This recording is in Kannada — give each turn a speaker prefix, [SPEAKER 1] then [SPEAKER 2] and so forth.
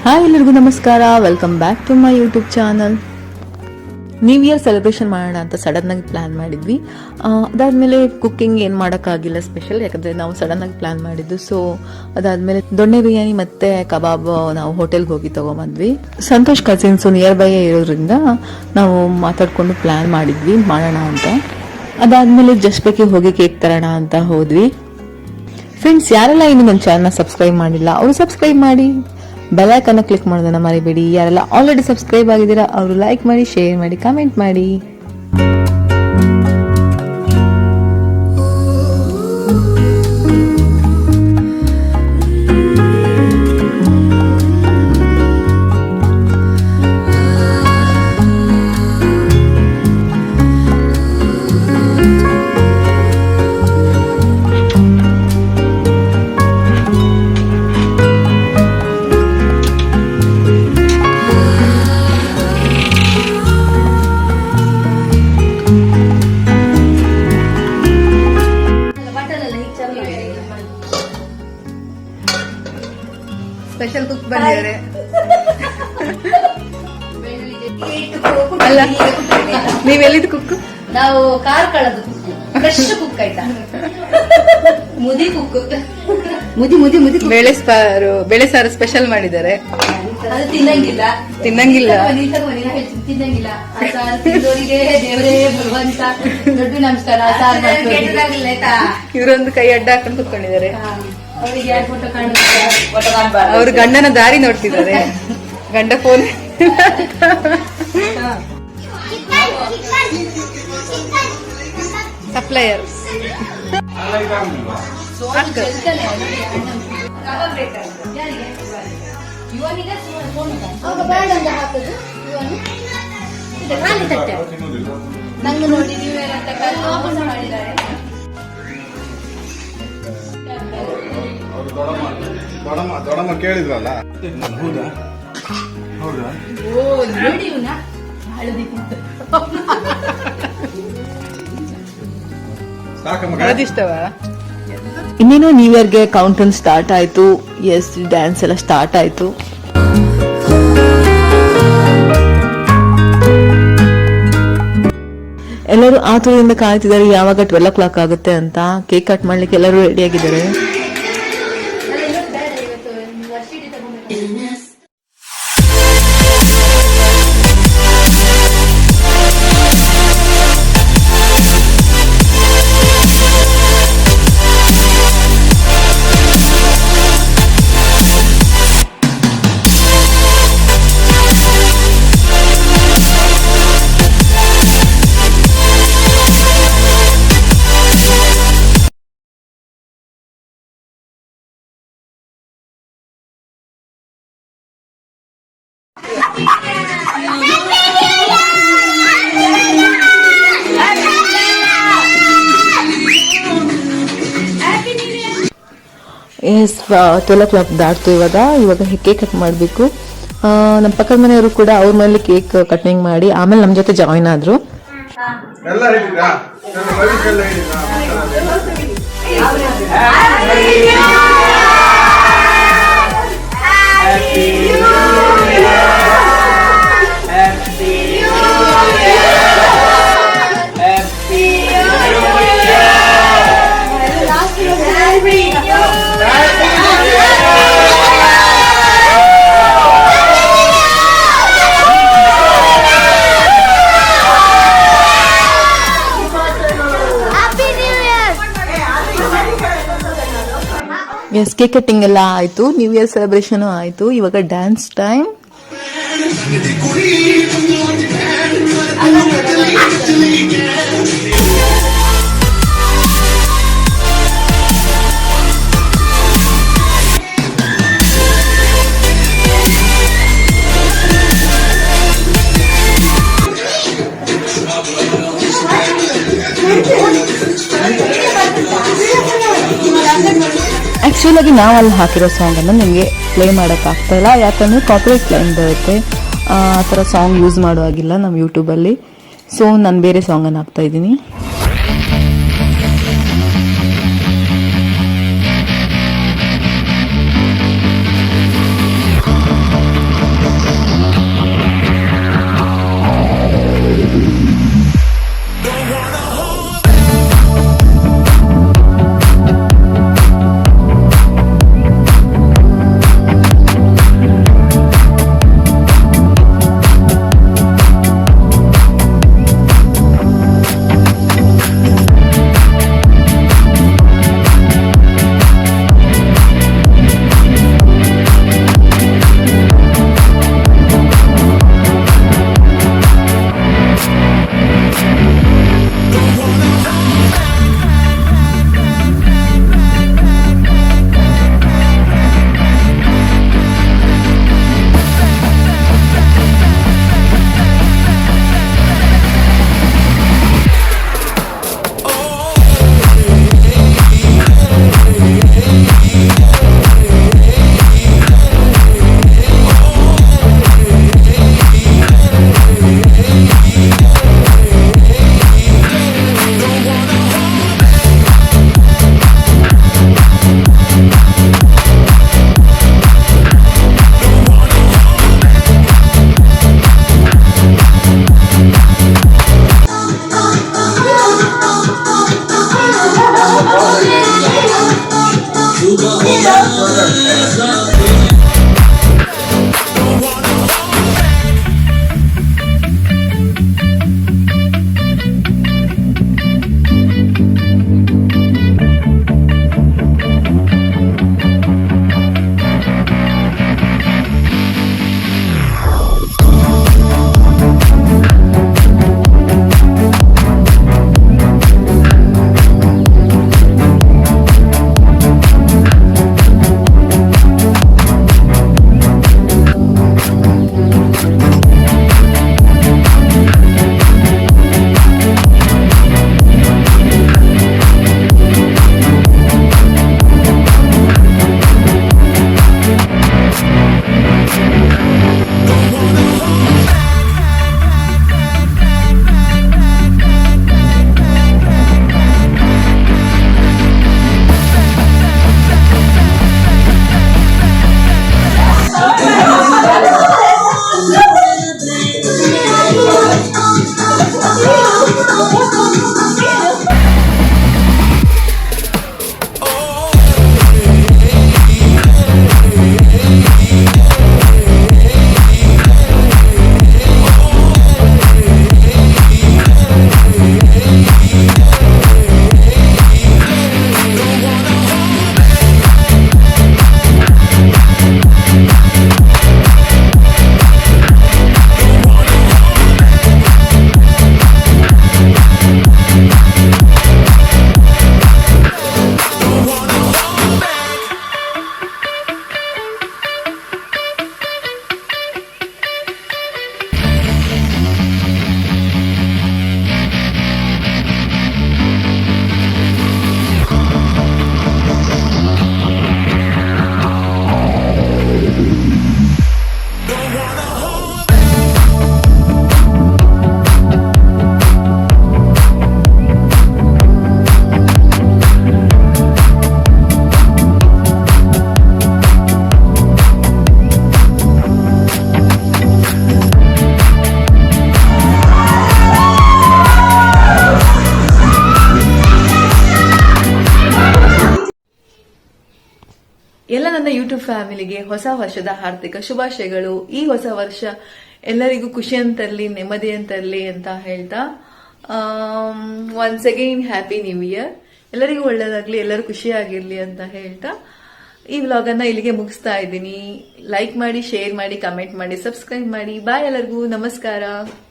[SPEAKER 1] ಹಾಯ್ ಎಲ್ಲರಿಗೂ ನಮಸ್ಕಾರ, welcome back to my YouTube channel. New year celebration ಮಾಡೋಣ ಅಂತ ಸಡನ್ ಆಗಿ ಪ್ಲಾನ್ ಮಾಡಿದ್ವಿ. ಅದಾದ್ಮೇಲೆ ಕುಕ್ಕಿಂಗ್ ಏನು ಮಾಡೋಕ್ಕಾಗಿಲ್ಲ ಸ್ಪೆಷಲ್, ಯಾಕಂದರೆ ನಾವು ಸಡನ್ ಆಗಿ ಪ್ಲಾನ್ ಮಾಡಿದ್ದು. ಸೊ ಅದಾದ್ಮೇಲೆ ದೊಣ್ಣೆ ಬಿರಿಯಾನಿ ಮತ್ತೆ ಕಬಾಬ್ ನಾವು ಹೋಟೆಲ್ಗೆ ಹೋಗಿ ತಗೊಂಬಂದ್ವಿ. ಸಂತೋಷ್ ಕಸಿನ್ಸು ನಿಯರ್ ಬೈ ಇರೋದ್ರಿಂದ ನಾವು ಮಾತಾಡ್ಕೊಂಡು ಪ್ಲಾನ್ ಮಾಡಿದ್ವಿ ಮಾಡೋಣ ಅಂತ. ಅದಾದ್ಮೇಲೆ ಜಸ್ಟ್ ಬೇಕಿಗೆ ಹೋಗಿ ಕೇಕ್ ತರೋಣ ಅಂತ ಹೋದ್ವಿ. ಫ್ರೆಂಡ್ಸ್, ಯಾರೆಲ್ಲ ಇನ್ನು ನನ್ನ ಚಾನಲ್ನ ಸಬ್ಸ್ಕ್ರೈಬ್ ಮಾಡಿಲ್ಲ ಅವರು ಸಬ್ಸ್ಕ್ರೈಬ್ ಮಾಡಿ, ಬೆಲ್ ಐಕಾನ್ ಕ್ಲಿಕ್ ಮಾಡೋದನ್ನ ಮರಿಬೇಡಿ. ಯಾರೆಲ್ಲ ಆಲ್ರೆಡಿ ಸಬ್ಸ್ಕ್ರೈಬ್ ಆಗಿದ್ದೀರಾ ಅವರು ಲೈಕ್ ಮಾಡಿ, ಶೇರ್ ಮಾಡಿ, ಕಮೆಂಟ್ ಮಾಡಿ.
[SPEAKER 2] ಸ್ಪೆಷಲ್ ಕುಕ್ ಬಂದಿದ್ದಾರೆ. ಅಲ್ಲ, ನೀವೆಲ್ಲಿದ್ದು ಕುಕ್?
[SPEAKER 3] ನಾವು ಕಾರ್ಕಳದ ಕುಕ್, ಫ್ರೆಶ್ ಕುಕ್ ಆಯ್ತಾ. ಮುದಿ ಕುಕ್, ಮುದಿ ಮುದಿ ಮುದಿ.
[SPEAKER 2] ಬೇಳೆ ಸಾರು ಸ್ಪೆಷಲ್ ಮಾಡಿದ್ದಾರೆ.
[SPEAKER 3] ಅದು ತಿನ್ನಂಗಿಲ್ಲ
[SPEAKER 2] ತಿನ್ನಂಗಿಲ್ಲ.
[SPEAKER 3] ಆ ಸಾರು ತಿಂದೋರಿಗೆ ದೇವರೇ ಭಗವಂತ ದೊಡ್ಡ ನಮಸ್ಕಾರ.
[SPEAKER 2] ಇವರೊಂದು ಕೈ ಅಡ್ಡ ಹಾಕೊಂಡು ಕುತ್ಕೊಂಡಿದ್ದಾರೆ.
[SPEAKER 3] ಅವರಿಗೆ ಯಾರು ಫೋಟೋ ಕಾಣುತ್ತೆ?
[SPEAKER 2] ಅವ್ರ ಗಂಡನ ದಾರಿ ನೋಡ್ತಿದ್ದಾರೆ. ಗಂಡ ಫೋನ್ ಸಪ್ಲೈಯರ್.
[SPEAKER 3] ನಂಗೆ ನೋಡಿ ನೀವೇನಂತ ಮಾಡಿದ್ದಾರೆ.
[SPEAKER 4] ದೊಡಮ್ಮ ಕೇಳಿದ್ರಲ್ಲ. ಹೌದಾ? ಹೌದಾ?
[SPEAKER 3] ಓ ನೋಡಿ ಇವನ ಹಳದಿ
[SPEAKER 2] ಹಳದಿಷ್ಟವ.
[SPEAKER 1] ಇನ್ನೇನು ನ್ಯೂ ಇಯರ್ಗೆ ಕೌಂಟ್ ಡೌನ್ ಸ್ಟಾರ್ಟ್ ಆಯ್ತು. ಎಸ್, ಡ್ಯಾನ್ಸ್ ಎಲ್ಲ ಸ್ಟಾರ್ಟ್ ಆಯ್ತು. ಎಲ್ಲರೂ ಆತುರದಿಂದ ಕಾಯ್ತಿದ್ದಾರೆ ಯಾವಾಗ 12 o'clock ಆಗುತ್ತೆ ಅಂತ. ಕೇಕ್ ಕಟ್ ಮಾಡ್ಲಿಕ್ಕೆ ಎಲ್ಲರೂ ರೆಡಿ ಆಗಿದ್ದಾರೆ. ಎಸ್, 12 o'clock ದಾಟ್ತು. ಇವಾಗ ಕೇಕ್ ಕಟ್ ಮಾಡಬೇಕು. ನಮ್ಮ ಪಕ್ಕದ ಮನೆಯವರು ಕೂಡ ಅವ್ರ ಮೇಲೆ ಕೇಕ್ ಕಟಿಂಗ್ ಮಾಡಿ ಆಮೇಲೆ ನಮ್ಮ ಜೊತೆ ಜಾಯಿನ್ ಆದ್ರು. ಎಸ್, ಕೇಕ್ ಕಟ್ಟಿಂಗ್ ಎಲ್ಲ ಆಯ್ತು, ನ್ಯೂ ಇಯರ್ ಸೆಲೆಬ್ರೇಷನ್ ಆಯ್ತು. ಇವಾಗ ಡ್ಯಾನ್ಸ್ ಟೈಮ್. ಆ್ಯಕ್ಚುಲಾಗಿ ನಾವು ಅಲ್ಲಿ ಹಾಕಿರೋ ಸಾಂಗನ್ನು ನಿಮಗೆ ಪ್ಲೇ ಮಾಡೋಕ್ಕಾಗ್ತಾ ಇಲ್ಲ, ಯಾಕಂದರೆ ಕಾಪಿರೈಟ್ ಕ್ಲೈಮ್ ಬರುತ್ತೆ. ಆ ಥರ ಸಾಂಗ್ ಯೂಸ್ ಮಾಡುವಾಗಿಲ್ಲ ನಮ್ಮ ಯೂಟ್ಯೂಬಲ್ಲಿ. ಸೊ ನಾನು ಬೇರೆ ಸಾಂಗನ್ನು ಹಾಕ್ತಾ ಇದ್ದೀನಿ. ಎಲ್ಲ ನನ್ನ ಯೂಟ್ಯೂಬ್ ಫ್ಯಾಮಿಲಿಗೆ ಹೊಸ ವರ್ಷದ ಹಾರ್ದಿಕ ಶುಭಾಶಯಗಳು. ಈ ಹೊಸ ವರ್ಷ ಎಲ್ಲರಿಗೂ ಖುಷಿಯನ್ನು ತರಲಿ, ನೆಮ್ಮದಿಯನ್ನು ತರಲಿ ಅಂತ ಹೇಳ್ತಾ once again happy new year. ಎಲ್ಲರಿಗೂ ಒಳ್ಳೇದಾಗ್ಲಿ, ಎಲ್ಲರೂ ಖುಷಿಯಾಗಿರ್ಲಿ ಅಂತ ಹೇಳ್ತಾ ಈ ವ್ಲಾಗ್ ಅನ್ನ ಇಲ್ಲಿಗೆ ಮುಗಿಸ್ತಾ ಇದ್ದೀನಿ. ಲೈಕ್ ಮಾಡಿ, ಶೇರ್ ಮಾಡಿ, ಕಮೆಂಟ್ ಮಾಡಿ, ಸಬ್ಸ್ಕ್ರೈಬ್ ಮಾಡಿ. ಬಾಯ್ ಎಲ್ಲರಿಗೂ, ನಮಸ್ಕಾರ.